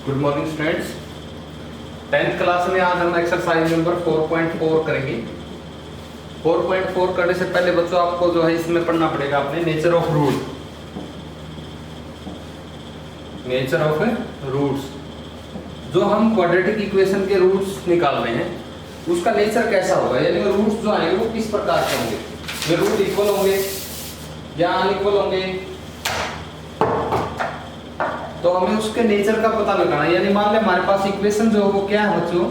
Good morning students. 10th class में आज हम एक्सरसाइज नंबर 4.4 करेंगे। 4.4 करने से पहले बच्चों आपको जो है इसमें पढ़ना पड़ेगा अपने nature of root. Nature of roots, जो हम क्वाड्रेटिक इक्वेशन के रूट्स निकाल रहे हैं उसका नेचर कैसा होगा, यानी रूट्स जो आएंगे वो किस प्रकार के होंगे। वे रूट इक्वल होंगे या अनइक्वल होंगे, तो हमें उसके नेचर का पता लगाना है। यानी मान लें हमारे पास इक्वेशन जो है वो क्या है बच्चों,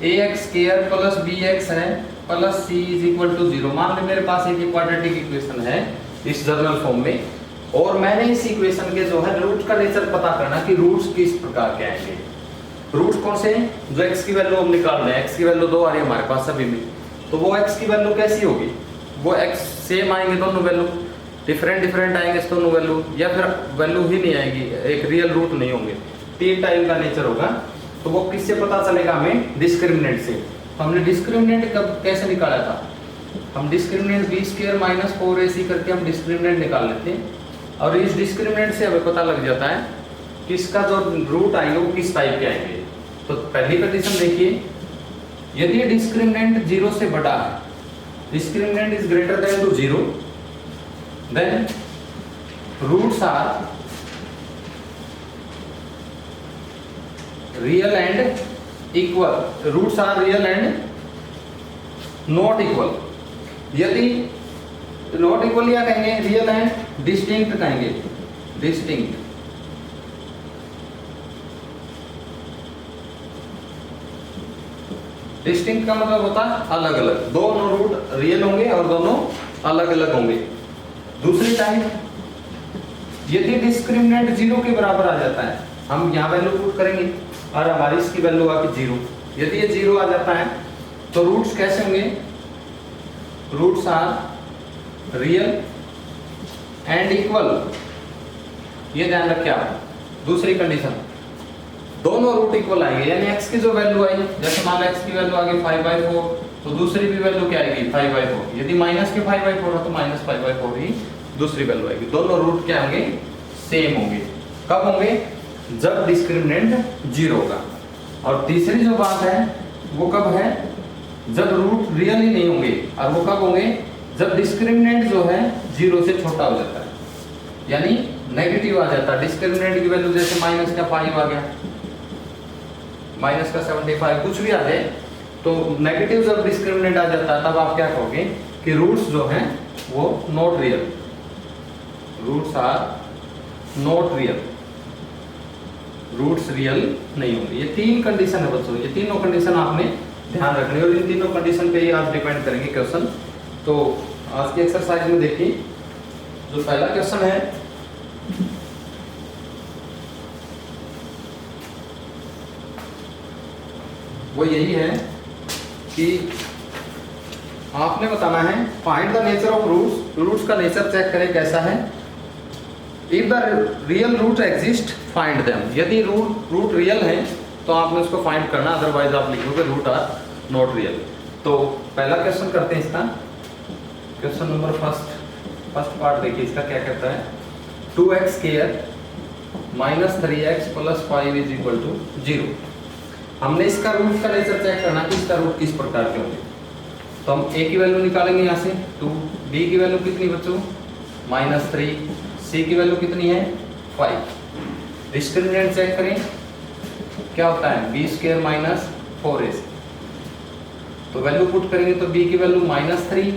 ax² + bx है प्लस c = 0। मान लें मेरे पास एक क्वाड्रेटिक इक्वेशन है इस जनरल फॉर्म में, और मैंने इस इक्वेशन के जो है रूट का नेचर पता करना कि रूट्स किस प्रकार के आएंगे। रूट्स कौन से हैं, जो x की वैल्यू हम निकाल रहे हैं, x की वैल्यू 2 आ रही है हमारे पास सभी में, तो वो x की वैल्यू कैसी होगी, वो x सेम आएंगे दोनों वैल्यू, डिफरेंट आएंगे दोनों वैल्यू, या फिर वैल्यू ही नहीं आएगी, एक रियल रूट नहीं होंगे, 3 टाइप का नेचर होगा। तो वो किससे पता चलेगा हमें, डिस्क्रिमिनेंट से। तो हमने डिस्क्रिमिनेंट कब कैसे निकाला था, हम डिस्क्रिमिनेंट b² - 4ac करके हम डिस्क्रिमिनेंट निकाल लेते हैं, और इस डिस्क्रिमिनेंट से हमें पता लग जाता है कि इसका जो रूट आएंगे वो किस टाइप के आएंगे। तो पहली कंडीशन देखिए, यदि डिस्क्रिमिनेंट 0 से बड़ा है, discriminant is greater than to 0, then roots are real and equal, roots are real and not equal। यदि not equal या कहेंगे real and distinct कहेंगे, distinct। डिस्टिंक्ट का मतलब होता है अलग अलग, दोनों रूट रियल होंगे और दोनों अलग अलग होंगे। दूसरी टाइप, यदि डिस्क्रिमिनेंट 0 के बराबर आ जाता है, हम यहाँ वैल्यू पुट करेंगे और हमारी इसकी वैल्यू आके 0, यदि ये 0 आ जाता है तो रूट्स कैसे होंगे, roots are real and equal. ये ध्यान रखिए आप। दूसरी कंडीशन, दोनों रूट इक्वल आएंगे, यानी x की जो वैल्यू आई, जैसे मान लो x की वैल्यू आ गई 5/4, तो दूसरी भी वैल्यू क्या आएगी 5/4। यदि माइनस के 5/4 है तो -5/4 ही दूसरी वैल्यू आएगी। दोनों रूट क्या होंगे, सेम होंगे। कब होंगे, जब डिस्क्रिमिनेंट 0 होगा। और तीसरी जो बात है वो कब है, जब रूट रियल ही नहीं होंगे, और वो कब होंगे, जब डिस्क्रिमिनेंट जो है 0 से छोटा हो जाता है, यानी नेगेटिव आ जाता है। डिस्क्रिमिनेंट की वैल्यू जैसे -5 आ गया, -75, कुछ भी आ जाए, तो नेगेटिव जब डिस्क्रिमिनेंट आ जाता है तब आप क्या कहोगे कि रूट्स जो हैं वो not real, roots are not real, roots real नहीं होंगे। ये 3 कंडीशन है बच्चों, ये तीनों कंडीशन आपने ध्यान रखनी है, और इन तीनों कंडीशन पे ही आज डिपेंड करेंगे क्वेश्चन। तो आज की एक्सरसाइज में देखिए, जो पहला क्वेश्चन है वो यही है कि आपने बताना है find the nature of roots. Roots का नेचर चेक करें कैसा है। If the real root exist find them, यदि रूट रियल है तो आपने उसको फाइंड करना, अदरवाइज आप लिखोगे रूट आर नॉट रियल। तो पहला क्वेश्चन करते हैं इसका, क्वेश्चन नंबर फर्स्ट पार्ट देखिए इसका क्या कहता है। 2x² - 3x + 5 = 0। हमने इसका रूट का नेचर चेक करना कि इसका रूट किस प्रकार के होंगे। तो हम a की वैल्यू निकालेंगे यहाँ से 2, b की वैल्यू कितनी बच्चों -3, c की वैल्यू कितनी है 5। डिस्क्रिमिनेंट चेक करें क्या होता है, b² - 4ac। तो वैल्यू पुट करेंगे तो b की वैल्यू -3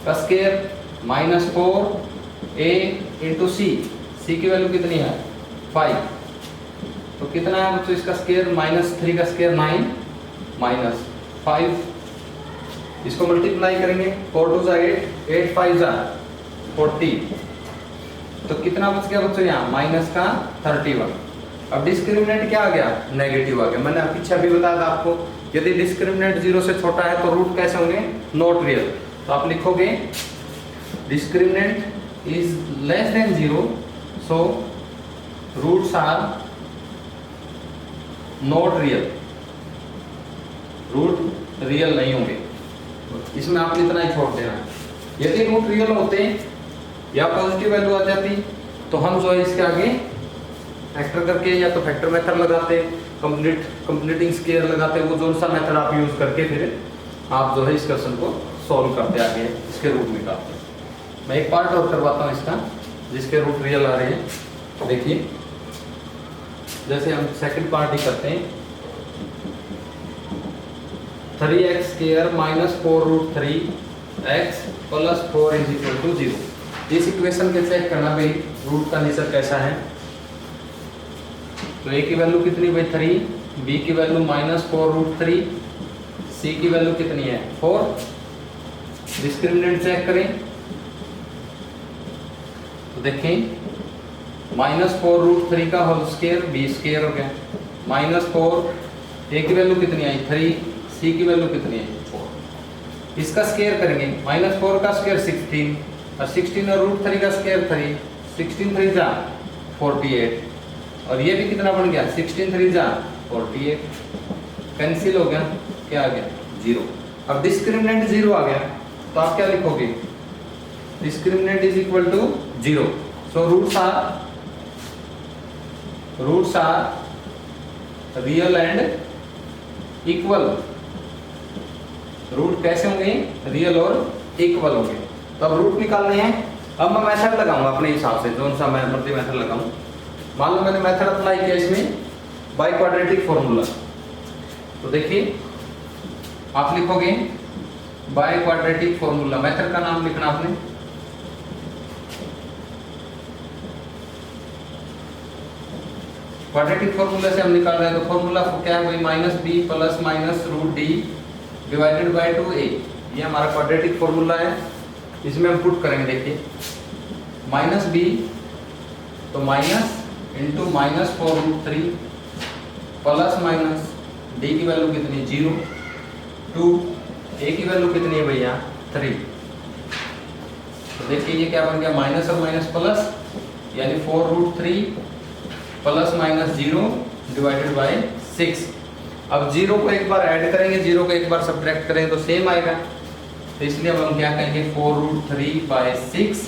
का स्क्वायर -4a × c की वैल्यू कितनी है 5। तो कितना है बच्चों इसका स्क्वायर, -3 का स्क्वायर 9 -5, इसको मल्टीप्लाई करेंगे, 4 2 = 8, 8 5 = 40। तो कितना बच गया बच्चों यहाँ -31। अब डिस्क्रिमिनेंट क्या आ गया, नेगेटिव आ गया। मैंने पीछे अभी बताया था आपको, यदि डिस्क्रिमिनेंट 0 से छोटा है तो रूट कैसे होंगे, नॉट रियल। तो आप लिखोगे discriminant is less than 0, so roots are not real, root real नहीं होंगे। इसमें आपने इतना ही छोड़ देना है। यदि रूट रियल होते या पॉजिटिव वैल्यू आ जाती तो हम जो है इसके आगे फैक्टर करके या तो फैक्टर मेथड लगाते, कंप्लीटिंग स्क्वायर लगाते, वो जो सा मेथड आप यूज करके फिर आप जो है इस क्वेश्चन को सॉल्व करते आगे इसके रूट निकालते। मैं एक पार्ट और करवाता हूँ इसका जिसके रूट रियल आ रहे हैं। देखिए जैसे हम सेकंड पार्ट ही करते हैं, 3x square minus 4√3x plus 4 is equal to 0। इस इक्वेशन के चेक करना भाई रूट का नेचर कैसा है। तो a की वैल्यू कितनी भाई 3, b की वैल्यू -4√3, c की वैल्यू कितनी है 4। डिस्क्रिमिनेंट चेक करें तो देखें -4√3 का होल स्क्वायर b स्क्वायर हो गया, -4 a की वैल्यू कितनी आई 3, c की वैल्यू कितनी है 4। इसका स्क्वायर करेंगे, -4 का स्क्वायर 16 और 16 और √3 का स्क्वायर 3, 16 3 जा 48 और ये भी कितना बन गया 16 3 जा 48, कैंसिल हो गया, क्या आ गया 0। अब डिस्क्रिमिनेंट 0 आ गया तो आप क्या लिखोगे, discriminant is equal to 0। So roots are real and equal. Root कैसे होंगे, रियल और इक्वल होंगे। तो अब रूट निकालने हैं। अब मैं मेथड लगाऊंगा अपने हिसाब से, जो सा मैं मर्जी मेथड लगाऊं। मान लो मैंने मेथड अप्लाई किया इसमें बाय क्वाड्रेटिक फॉर्मूला। तो देखिए आप लिखोगे बाय क्वाड्रेटिक फॉर्मूला, मेथड का नाम लिखना आपने, क्वाड्रेटिक फॉर्मूला से हम निकाल रहे हैं। तो फॉर्मूला क्या है भाई -b plus -√d divided by 2a। ये हमारा क्वाड्रेटिक फॉर्मूला है, इसमें हम पुट करेंगे। देखिए -b तो minus into -4√3 plus minus d की वैल्यू कितनी 0, 2 a की वैल्यू कितनी है भैया 3। तो देखिए ये क्या बन गया, माइनस और माइनस प्लस, यानी 4√3 प्लस -0 डिवाइडेड बाय 6। अब 0 को एक बार ऐड करेंगे, 0 को एक बार सब्ट्रैक्ट करेंगे तो सेम आएगा। तो इसलिए अब हम क्या कहेंगे 4√3/6,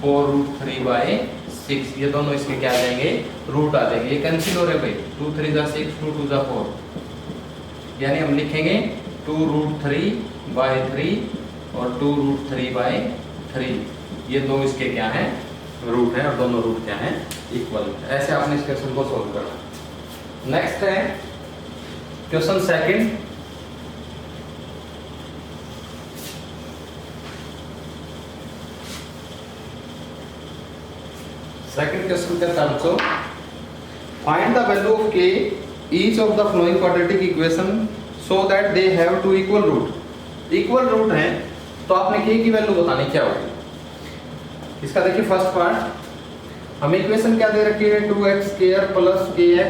4√3/6, ये दोनोइसके क्या आ जाएंगे, रूट आ जाएंगे। ये कैंसिल हो रहे भाई, 2 3 जा 6, 2 2 जा 4, यानी हम लिखेंगे 2√3/3 और 2√3/3। ये दो इसके क्या हैं, रूट है, और दोनों रूट क्या हैं, इक्वल। ऐसे आपने इस क्वेश्चन को सोल्व करना। नेक्स्ट है क्वेश्चन सेकंड। सेकंड क्वेश्चन कहता है बच्चों, find the value of k each of the following quadratic equation so that they have two equal root. Equal root है तो आपने k की वैल्यू बतानी क्या होगी। इसका देखिए फर्स्ट पार्ट, हमें इक्वेशन क्या दे रखी है 2x square plus kx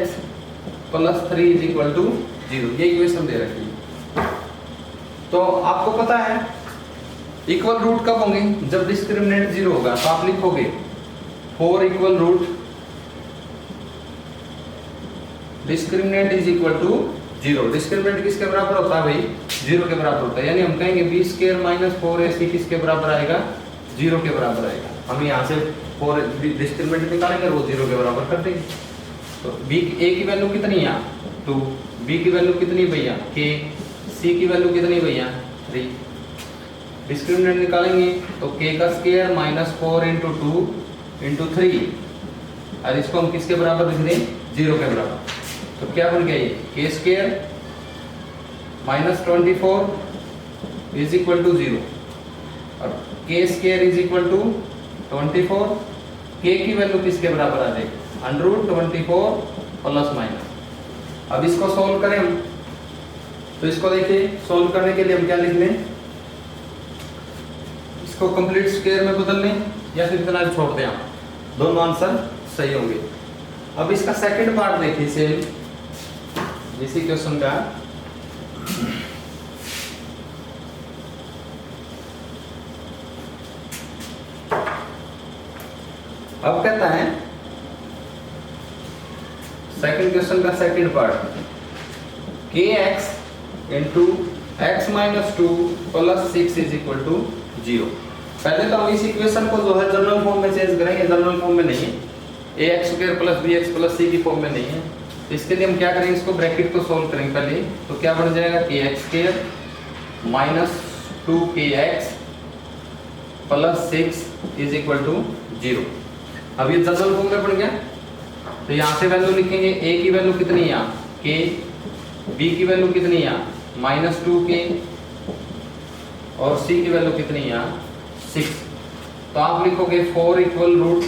plus 3 is equal to 0। ये इक्वेशन दे रखी है। तो आपको पता है इक्वल रूट कब होंगे, जब डिस्क्रिमिनेंट 0 होगा। तो आप लिखोगे 4 equal root discriminant is equal to 0। Discriminant किसके बराबर होता है भाई, 0 के बराबर होता है। यानी हम कहेंगे b स्क्वायर माइनस 4ac किसके बराबर आएगा, 0 के बराबर आएगा। हम यहाँ से 4 डिस्क्रिमिनेंट निकालेंगे, वो 0 के बराबर कर देंगे। तो b a की वैल्यू कितनी है 2, b की वैल्यू कितनी भैया k, c की वैल्यू कितनी भैया 3। डिस्क्रिमिनेंट निकालेंगे तो k का स्क्वायर -4 × 2 × 3, और इसको हम किसके बराबर लिख दें, 0 के बराबर। तो क्या बन गया ये k square -24 is equal to 0 और k square is equal to 24। k की वैल्यू किसके बराबर आ जाएगी, √24 प्लस माइनस। अब इसको सोल्व करें हम, तो इसको देखिए सोल्व करने के लिए हम क्या लिख लें, इसको कंप्लीट स्क्वायर में बदल लें या फिर इतना छोड़ दें, आप दोनों आंसर सही होंगे। अब इसका सेकंड पार्ट देखिए सेम इसी क्वेश्चन का। अब कहता है सेकंड क्वेश्चन का second part, kx into x minus 2 plus 6 is equal to 0। पहले तो हम इस इक्वेशन को जो है जनरल फॉर्म में चेंज करेंगे, जनरल फॉर्म में नहीं, A X square plus B X plus C की फॉर्म में नहीं है। तो इसके लिए हम क्या करेंगे, इसको ब्रैकेट को सोल्व करेंगे पहले। तो क्या बन जाएगा, A X square minus 2kx plus 6 is equal to 0। अब ये जनरल फॉर्म में पड़ गया। तो यहाँ से वैल्यू लिखेंगे, ए की वैल्यू कितनी है यहाँ k, बी की वैल्यू कितनी है यहाँ माइनस 2k और c की वैल्यू कितनी है यहाँ 6। तो आप लिखोगे 4 equal root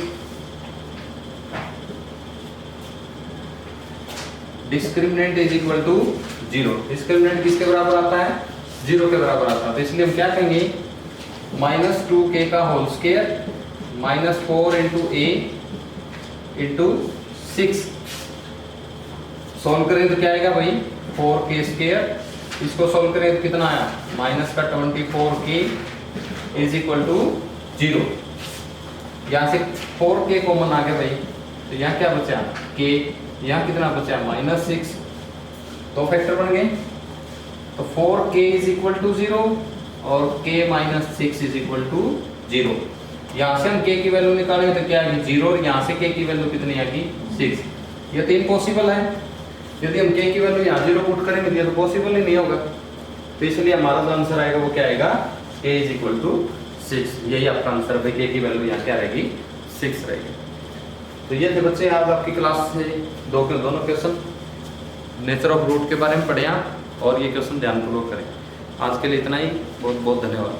discriminant is equal to 0। Discriminant किसके बराबर आता है, 0 के बराबर आता है। तो इसलिए हम क्या कहेंगे, माइनस 2k का होल स्क्वायर माइनस 4 इंटू ए इंटू 6। सोल्व करें तो क्या आएगा भाई, 4k स्क्वायर। इसको सोल्व करें तो कितना आया, माइनस का 24k इज इक्वल टू 0। यहाँ से 4k कॉमन आ गया भाई, तो यहाँ क्या बचा k, यहाँ कितना बचा माइनस 6। दो फैक्टर बन गए। तो 4k इज इक्वल टू 0 और k minus 6 is equal to 0। यहाँ से हम k की वैल्यू निकालेंगे तो क्या आएगी 0 और यहाँ से k की वैल्यू कितनी आएगी 6। ये तो इम्पॉसिबल है, यदि हम k की वैल्यू यहाँ 0 पुट करेंगे तो ये तो पॉसिबल ही नहीं होगा। तो इसलिए हमारा जो आंसर आएगा वो क्या आएगा, k इज इक्वल टू 6। यही आपका आंसर है, k की वैल्यू यहाँ क्या रहेगी 6 रहेगी। तो ये थे बच्चे आज आपकी क्लास से दोनों क्वेश्चन नेचर ऑफ रूट के बारे में पढ़े और ये क्वेश्चन ध्यानपूर्वक करें। आज के लिए इतना ही, बहुत बहुत धन्यवाद।